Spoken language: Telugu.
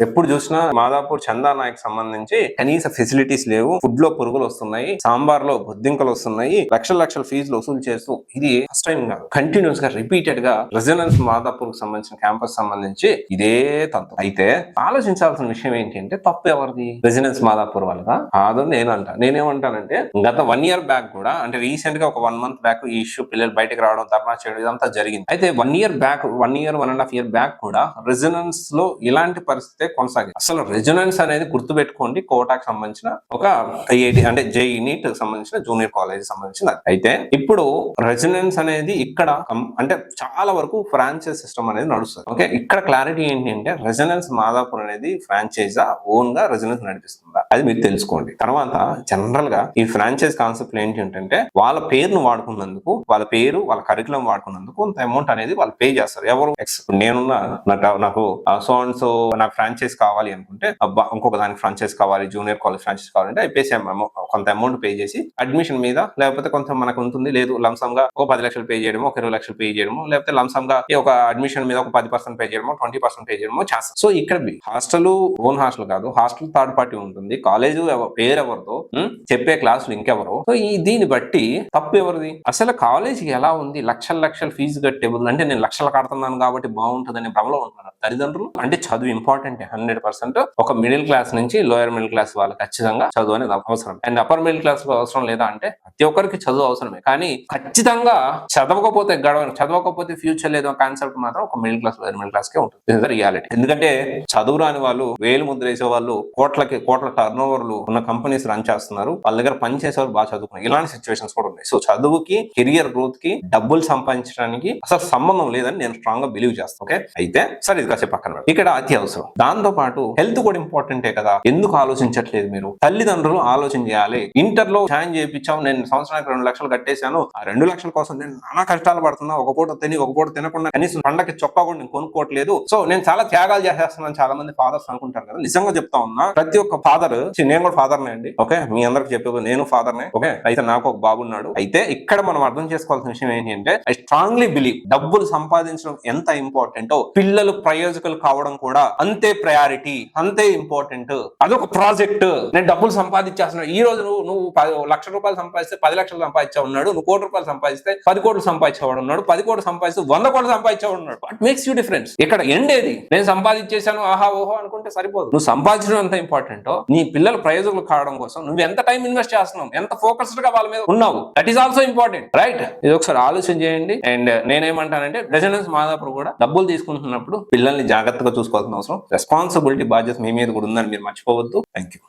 ఎప్పుడు చూసినా మాదాపూర్ చందా నాయక్ సంబంధించి కనీస ఫెసిలిటీస్ లేవు, ఫుడ్ లో పురుగులు వస్తున్నాయి, సాంబార్ లో బొద్దింకలు వస్తున్నాయి, లక్షల లక్షల ఫీజులు వసూలు చేస్తూ ఇది ఫస్ట్ టైం కాదు, కంటిన్యూస్ గా రిపీటెడ్ గా రెసిడెన్స్ మాదాపూర్ కు సంబంధించిన క్యాంపస్ సంబంధించి ఇదే తంతు. అయితే ఆలోచించాల్సిన విషయం ఏంటి అంటే తప్పు ఎవరిది? రెసిడెన్స్ మాదాపూర్ వాళ్ళదా? కాదని నేనేమంటానంటే గత 1 year బ్యాక్ కూడా, అంటే రీసెంట్ గా ఒక 1 month బ్యాక్ ఈ ఇష్యూ పిల్లలు బయటకు రావడం, ధర్నా చేయడం ఇదంతా జరిగింది. అయితే 1 year బ్యాక్, 1.5 year బ్యాక్ కూడా రెసిడెన్స్ లో ఇలాంటి పరిస్థితి కొనసాగింది. అసలు రెసిడెన్స్ అనేది గుర్తుపెట్టుకోండి, కోటాకు సంబంధించిన ఒక ఐఐటి అంటే జేఈ నీట్ సంబంధించిన జూనియర్ కాలేజ్ సంబంధించిన. అయితే ఇప్పుడు రెసిడెన్స్ అనేది ఇక్కడ అంటే చాలా వరకు ఫ్రాంచైజ్ సిస్టమ్ అనేది నడుస్తుంది. ఓకే, ఇక్కడ క్లారిటీ ఏంటి అంటే రెసిడెన్స్ మాదాపూర్ అనేది ఫ్రాంచైజా, ఓన్ గా రెసిడెన్స్ నడిపిస్తుందా, అది మీరు తెలుసుకోండి. తర్వాత జనరల్ గా ఈ ఫ్రాంచైజ్ కాన్సెప్ట్ ఏంటి అంటే వాళ్ళ పేరును వాడుకున్నందుకు, వాళ్ళ పేరు వాళ్ళ కరికులం వాడుకున్నందుకు కొంత అమౌంట్ అనేది వాళ్ళు పే చేస్తారు. ఎవరు? నేనున్నా నాకు సో అండ్ సో నాకు ఫ్రాంచైజ్ కావాలి అనుకుంటే, ఇంకొక దానికి ఫ్రాంచైజ్ కావాలి, జూనియర్ కాలేజ్ ఫ్రాంచైజ్ కావాలంటే అయిపోయి కొంత అమౌంట్ పే చేసి అడ్మిషన్ మీద, లేకపోతే కొంత మనకు ఉంటుంది, లేదు లంసమ్ గా ఒక 10 లక్షలు పే చేయడమో, ఒక 20 లక్షలు పే చేయడమో, లేకపోతే లంసమ్ గా ఒక అడ్మిషన్ మీద ఒక 10% పే చేయడమో, 20% పే చేయడమో చేస్తాం. సో ఇక్కడ హాస్టల్ ఓన్ హాస్టల్ కాదు, హాస్టల్ థర్డ్ పార్టీ ఉంటుంది, కాలేజ్ పేరు ఎవరితో, చెప్పే క్లాసులు ఇంకెవరో. సో దీన్ని బట్టి తప్పు ఎవరిది? అసలు కాలేజీకి ఎలా ఉంది, లక్షల లక్షల ఫీజు కట్టేబుల్ అంటే నేను లక్షలు కడుతున్నాను కాబట్టి బాగుంటుందని భ్రమలో ఉంటున్నారు తల్లిదండ్రులు. అంటే చదువు ఇంపార్టెంట్ 100%. ఒక మిడిల్ క్లాస్ నుంచి లోయర్ మిడిల్ క్లాస్ వాళ్ళకి ఖచ్చితంగా చదువు అనేది అవసరం. అండ్ అప్పర్ మిడిల్ క్లాస్ అవసరం లేదా అంటే ప్రతి ఒక్కరికి చదువు అవసరమే. కానీ ఖచ్చితంగా చదవకపోతే ఫ్యూచర్ లేదు కాన్సెప్ట్ మాత్రం ఒక middle class lower middle class కే ఉంటుంది. ఇది రియాలిటీ. ఎందుకంటే చదువు రాని వాళ్ళు, వేలు ముద్ర వేసే వాళ్ళు, కోట్ల టర్న్ ఓవర్లు ఉన్న కంపెనీస్ రన్ చేస్తున్నారు, వాళ్ళ దగ్గర పని చేసేవాళ్ళు బాగా చదువుకున్నారు. ఇలాంటి సిచ్యువేషన్స్ కూడా ఉన్నాయి. సో చదువుకి, కెరియర్ గ్రోత్ కి, డబ్బులు సంపాదించడానికి అసలు సంబంధం లేదని నేను స్ట్రాంగ్ గా బిలీవ్ చేస్తాను. ఓకే, అయితే సరే ఇది కాసేపు పక్కన ఇక్కడ అతి అవసరం. దాంతో పాటు హెల్త్ కూడా ఇంపార్టెంటే కదా. ఎందుకు ఆలోచించట్లేదు మీరు? తల్లిదండ్రులు ఆలోచన చేయాలి. ఇంటర్ లో జాయిన్ చేయించాం, నేను సంవత్సరానికి 2 లక్షలు కట్టేశాను, ఆ 2 లక్షల కోసం నేను నానా కష్టాలు పడుతున్నా, ఒక పూట తిని ఒక పూట తినకుండా కనీసం పండగకి చొక్కా కూడా నేను కొనుక్కోవట్లేదు, సో నేను చాలా త్యాగాలు చేసేస్తున్నాను చాలా మంది ఫాదర్స్ అనుకుంటారు కదా. నిజంగా చెప్తా ఉన్నా, ప్రతి ఒక్క ఫాదర్, నేను కూడా ఫాదర్నే అండి, ఓకే, మీ అందరికి చెప్పేది నేను ఫాదర్నే, ఓకే, అయితే నాకు ఒక బాబు ఉన్నాడు. అయితే ఇక్కడ మనం అర్థం చేసుకోవాల్సిన విషయం ఏంటి అంటే, ఐ స్ట్రాంగ్లీ బిలీవ్ డబ్బులు సంపాదించడం ఎంత ఇంపార్టెంటో పిల్లలు ప్రయోజకులు కావడం కూడా అంతే ప్రయారిటీ, అంతే ఇంపార్టెంట్. అదొక ప్రాజెక్ట్. నేను డబ్బులు సంపాదించేస్తున్నాను. ఈ రోజు నువ్వు 1 లక్ష రూపాయలు సంపాదిస్తే 10 లక్షలు సంపాదించా ఉన్నాడు, నువ్వు 1 కోటి రూపాయలు సంపాదిస్తే 10 కోట్లు సంపాదించేవాడు ఉన్నాడు, 10 కోట్లు సంపాదిస్తే 100 కోట్లు సంపాదించేవాడు ఉన్నాడు. What makes you difference? ఇక్కడ ఎండేది నేను సంపాదించేశాను ఆహా ఓహో అనుకుంటే సరిపోదు. నువ్వు సంపాదించడం ఎంత ఇంపార్టెంట్, నీ పిల్లల ప్రయోజకులు కావడం కోసం నువ్వు ఎంత టైం ఇన్వెస్ట్ చేస్తున్నావు, ఎంత ఫోకస్డ్ గా వాళ్ళ మీద ఉన్నావు, that is also important, right? ఇది ఒకసారి ఆలోచన చేయండి. అండ్ నేనేమంటానంటే రెసిడెన్స్ మాదాపూర్ కూడా డబ్బులు తీసుకుంటున్నప్పుడు పిల్లల్ని జాగ్రత్తగా చూసుకోవాల్సిన అవసరం, రెస్పాన్సిబిలిటీ, బాధ్యత మీ మీద కూడా ఉందని మీరు మర్చిపోవద్దు. Thank you.